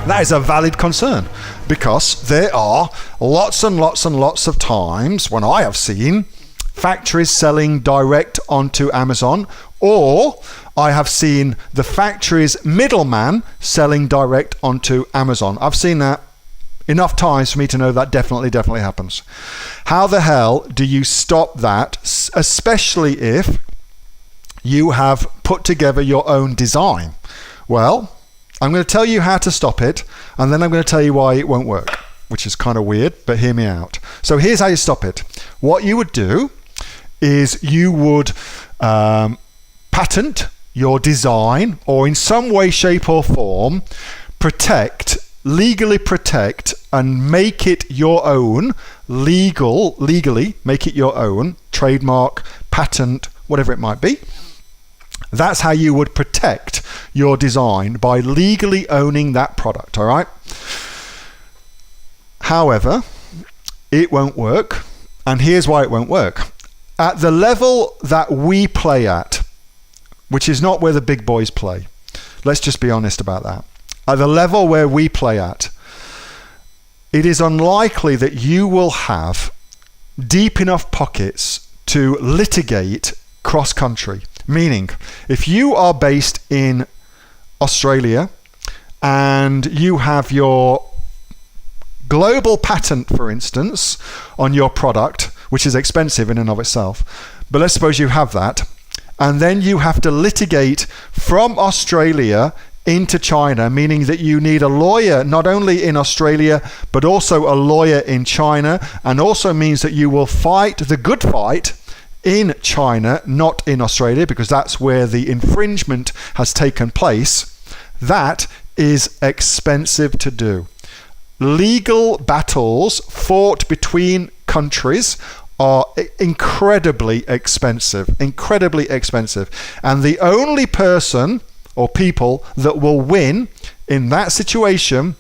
That is a valid concern, because there are lots and lots and lots of times when I have seen factories selling direct onto Amazon, or I have seen the factory's middleman selling direct onto Amazon. I've seen that enough times for me to know that definitely happens. How the hell do you stop that, especially if you have put together your own design? Well, I'm going to tell you how to stop it, and then I'm going to tell you why it won't work, which is kind of weird, but hear me out. So here's how you stop it. What you would do is you would patent your design, or in some way, shape or form, legally protect and make it your own, legally make it your own, trademark, patent, whatever it might be. That's how you would protect your design, by legally owning that product, all right? However, it won't work, and here's why it won't work. At the level that we play at, which is not where the big boys play, let's just be honest about that. At the level where we play at, it is unlikely that you will have deep enough pockets to litigate cross-country. Meaning, if you are based in Australia and you have your global patent, for instance, on your product, which is expensive in and of itself, but let's suppose you have that, and then you have to litigate from Australia into China, meaning that you need a lawyer not only in Australia but also a lawyer in China, and also means that you will fight the good fight in China, not in Australia, because that's where the infringement has taken place. That is expensive to do. Legal battles fought between countries are incredibly expensive, and the only person or people that will win in that situation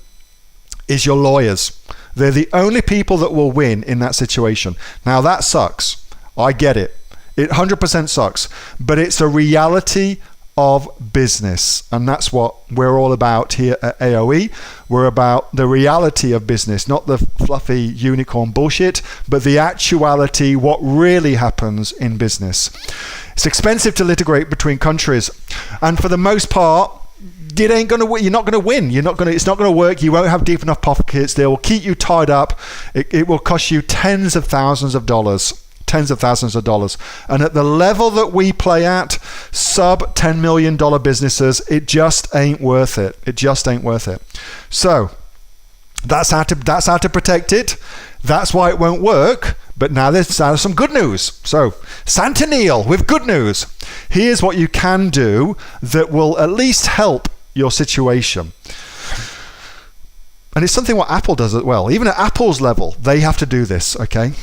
is your lawyers. They're the only people that will win in that situation. Now that sucks. I get it. It 100% sucks, but it's a reality of business, and that's what we're all about here at AOE. We're about the reality of business, not the fluffy unicorn bullshit, but the actuality, what really happens in business. It's expensive to litigate between countries, and for the most part, you're not going to win. It's not going to work. You won't have deep enough pockets. They will keep you tied up. It will cost you tens of thousands of dollars. And at the level that we play at, sub $10 million businesses, it just ain't worth it. So that's how to protect it. That's why it won't work. But now there's some good news. So Santa Neil with good news. Here's what you can do that will at least help your situation. And it's something what Apple does as well. Even at Apple's level, they have to do this, okay?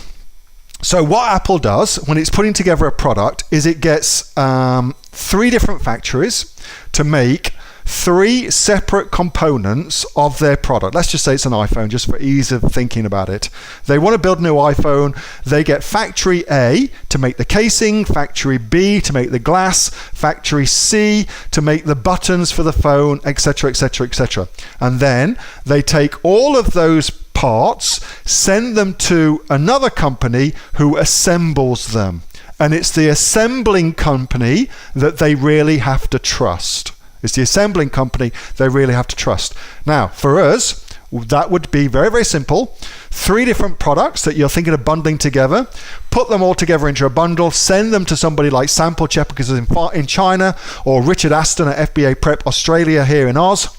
So what Apple does when it's putting together a product is it gets 3 different factories to make 3 separate components of their product. Let's just say it's an iPhone, just for ease of thinking about it. They want to build a new iPhone. They get factory A to make the casing, factory B to make the glass, factory C to make the buttons for the phone, etc., etc., etc. And then they take all of those parts, send them to another company who assembles them. And it's the assembling company that they really have to trust. It's the assembling company they really have to trust. Now, for us, that would be very, very simple. 3 different products that you're thinking of bundling together. Put them all together into a bundle. Send them to somebody like Sample Check, because it's in China, or Richard Aston at FBA Prep Australia here in Oz.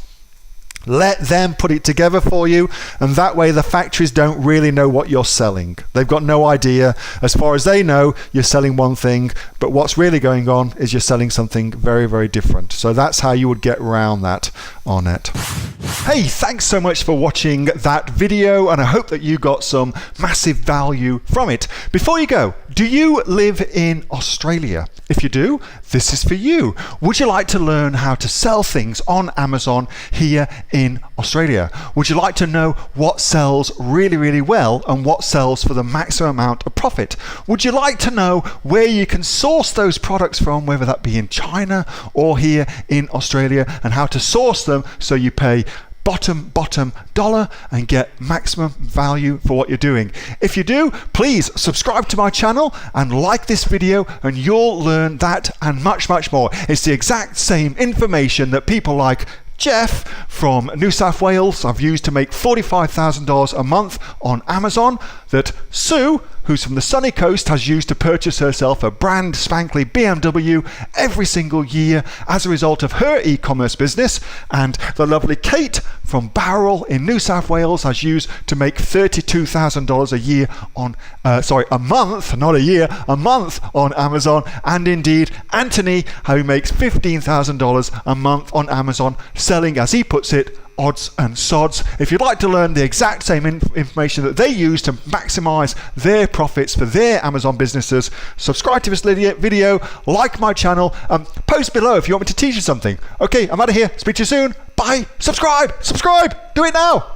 Let them put it together for you, and that way the factories don't really know what you're selling. They've got no idea. As far as they know, you're selling one thing, but what's really going on is you're selling something very, very different. So that's how you would get around that on it. Hey, thanks so much for watching that video, and I hope that you got some massive value from it. Before you go, do you live in Australia? If you do, this is for you. Would you like to learn how to sell things on Amazon here in Australia? Would you like to know what sells really, really well and what sells for the maximum amount of profit? Would you like to know where you can source those products from, whether that be in China or here in Australia, and how to source them so you pay bottom dollar and get maximum value for what you're doing. If you do, please subscribe to my channel and like this video, and you'll learn that and much more. It's the exact same information that people like Jeff from New South Wales have used to make $45,000 a month on Amazon, that Sue, who's from the sunny coast, has used to purchase herself a brand spankly BMW every single year as a result of her e-commerce business, and the lovely Kate from Bowral in New South Wales has used to make $32,000 a year on a month, not a year, a month on Amazon, and indeed Anthony, who makes $15,000 a month on Amazon, selling, as he puts it, odds and sods. If you'd like to learn the exact same information that they use to maximize their profits for their Amazon businesses, subscribe to this video, like my channel, post below if you want me to teach you something. Okay, I'm out of here. Speak to you soon. Bye. Subscribe. Do it now.